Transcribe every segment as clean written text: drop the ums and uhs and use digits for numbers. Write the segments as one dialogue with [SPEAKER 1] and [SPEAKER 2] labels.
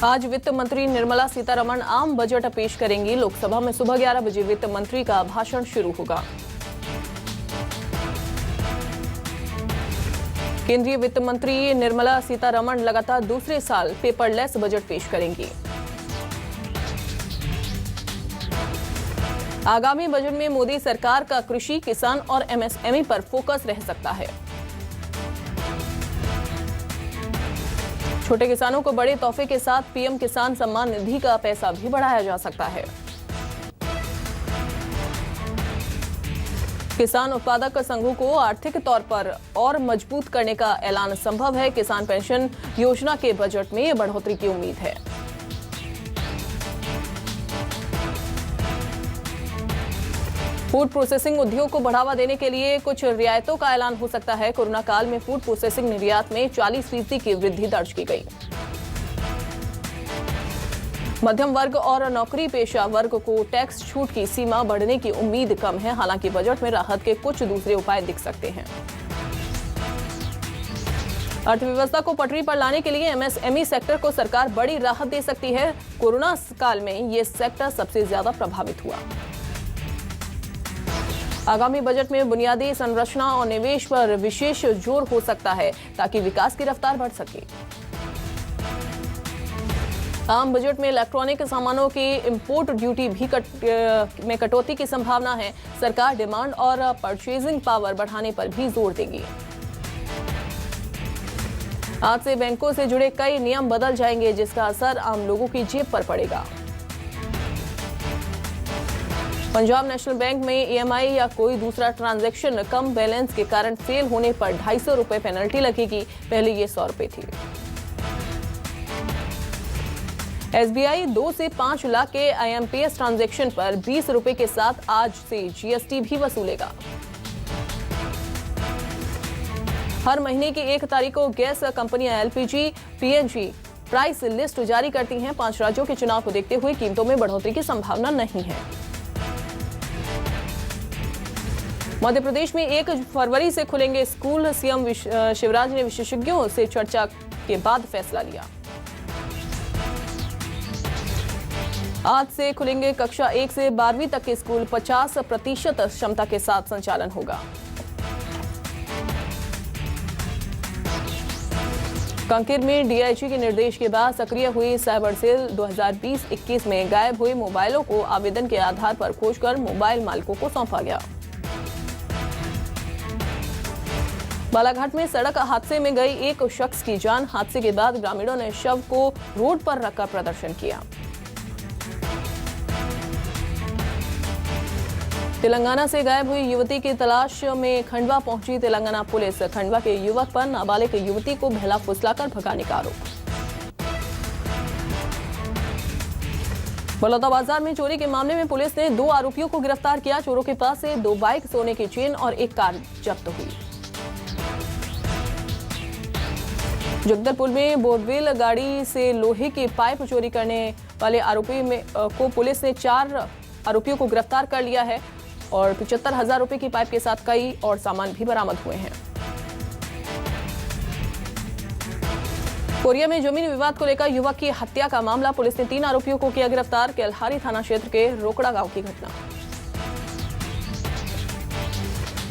[SPEAKER 1] आज वित्त मंत्री निर्मला सीतारमण आम बजट पेश करेंगी। लोकसभा में सुबह 11 बजे वित्त मंत्री का भाषण शुरू होगा। केंद्रीय वित्त मंत्री निर्मला सीतारमण लगातार दूसरे साल पेपरलेस बजट पेश करेंगी। आगामी बजट में मोदी सरकार का कृषि, किसान और एमएसएमई पर फोकस रह सकता है। छोटे किसानों को बड़े तोहफे के साथ पीएम किसान सम्मान निधि का पैसा भी बढ़ाया जा सकता है। किसान उत्पादक संघों को आर्थिक तौर पर और मजबूत करने का ऐलान संभव है। किसान पेंशन योजना के बजट में बढ़ोतरी की उम्मीद है। फूड प्रोसेसिंग उद्योग को बढ़ावा देने के लिए कुछ रियायतों का ऐलान हो सकता है। कोरोना काल में फूड प्रोसेसिंग निर्यात में 40% की वृद्धि दर्ज की गई। मध्यम वर्ग और नौकरी पेशा वर्ग को टैक्स छूट की सीमा बढ़ने की उम्मीद कम है। हालांकि बजट में राहत के कुछ दूसरे उपाय दिख सकते हैं। अर्थव्यवस्था को पटरी पर लाने के लिए एमएसएमई सेक्टर को सरकार बड़ी राहत दे सकती है। कोरोना काल में ये सेक्टर सबसे ज्यादा प्रभावित हुआ। आगामी बजट में बुनियादी संरचना और निवेश पर विशेष जोर हो सकता है ताकि विकास की रफ्तार बढ़ सके। आम बजट में इलेक्ट्रॉनिक सामानों की इंपोर्ट ड्यूटी भी में कटौती की संभावना है। सरकार डिमांड और परचेजिंग पावर बढ़ाने पर भी जोर देगी। आज से बैंकों से जुड़े कई नियम बदल जाएंगे, जिसका असर आम लोगों की जेब पर पड़ेगा। पंजाब नेशनल बैंक में ईएमआई या कोई दूसरा ट्रांजैक्शन कम बैलेंस के कारण फेल होने पर 250 रुपए पेनल्टी लगेगी। पहले ये 100 रुपए थी। एसबीआई 2 से 5 लाख के आईएमपीएस ट्रांजैक्शन पर 20 रुपए के साथ आज से जीएसटी भी वसूलेगा। हर महीने की 1 तारीख को गैस कंपनियां एलपीजी, पीएनजी प्राइस लिस्ट जारी करती हैं। 5 राज्यों के चुनाव को देखते हुए कीमतों में बढ़ोतरी की संभावना नहीं है। मध्य प्रदेश में 1 फरवरी से खुलेंगे स्कूल। सीएम शिवराज ने विशेषज्ञों से चर्चा के बाद फैसला लिया। आज से खुलेंगे कक्षा 1 से 12वीं तक के स्कूल। 50% क्षमता के साथ संचालन होगा। कांकेर में डीआईजी के निर्देश के बाद सक्रिय हुई साइबर सेल 2020-21 में गायब हुए मोबाइलों को आवेदन के आधार पर खोजकर मोबाइल मालिकों को सौंपा गया। बालाघाट में सड़क हादसे में गई एक शख्स की जान। हादसे के बाद ग्रामीणों ने शव को रोड पर रखकर प्रदर्शन किया। तेलंगाना से गायब हुई युवती की तलाश में खंडवा पहुंची तेलंगाना पुलिस। खंडवा के युवक पर नाबालिग युवती को बहला फुसलाकर भगाने का आरोप। बलौदाबाजार में चोरी के मामले में पुलिस ने 2 आरोपियों को गिरफ्तार किया। चोरों के पास से 2 बाइक, सोने की चेन और 1 कार जब्त हुई। जगदलपुर में बोरवेल गाड़ी से लोहे की पाइप चोरी करने वाले आरोपी को पुलिस ने 4 आरोपियों को गिरफ्तार कर लिया है और 75,000 रुपए की पाइप के साथ कई और सामान भी बरामद हुए हैं। कोरिया में जमीन विवाद को लेकर युवक की हत्या का मामला। पुलिस ने 3 आरोपियों को किया गिरफ्तार। केल्हारी थाना क्षेत्र के रोकड़ा गांव की घटना।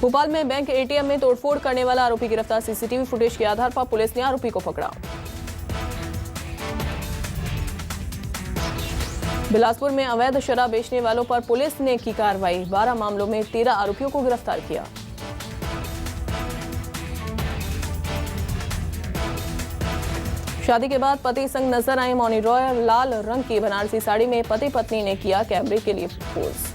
[SPEAKER 1] भोपाल में बैंक एटीएम में तोड़फोड़ करने वाला आरोपी गिरफ्तार। सीसीटीवी फुटेज के आधार पर पुलिस ने आरोपी को पकड़ा। बिलासपुर में अवैध शराब बेचने वालों पर पुलिस ने की कार्रवाई। 12 मामलों में 13 आरोपियों को गिरफ्तार किया। शादी के बाद पति संग नजर आई मौनी रॉय। लाल रंग की बनारसी साड़ी में पति पत्नी ने किया कैमरे के लिए पोज।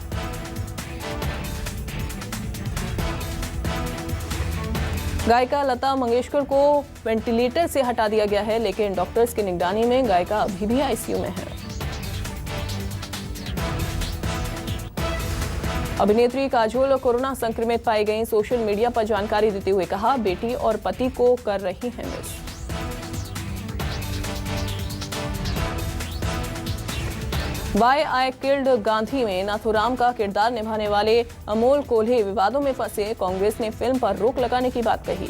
[SPEAKER 1] गायिका लता मंगेशकर को वेंटिलेटर से हटा दिया गया है, लेकिन डॉक्टर्स की निगरानी में गायिका अभी भी आईसीयू में है। अभिनेत्री काजोल कोरोना संक्रमित पाई गई। सोशल मीडिया पर जानकारी देते हुए कहा, बेटी और पति को कर रही है miss. Why I killed Gandhi में नाथूराम का किरदार निभाने वाले अमोल कोल्हे विवादों में फंसे। कांग्रेस ने फिल्म पर रोक लगाने की बात कही।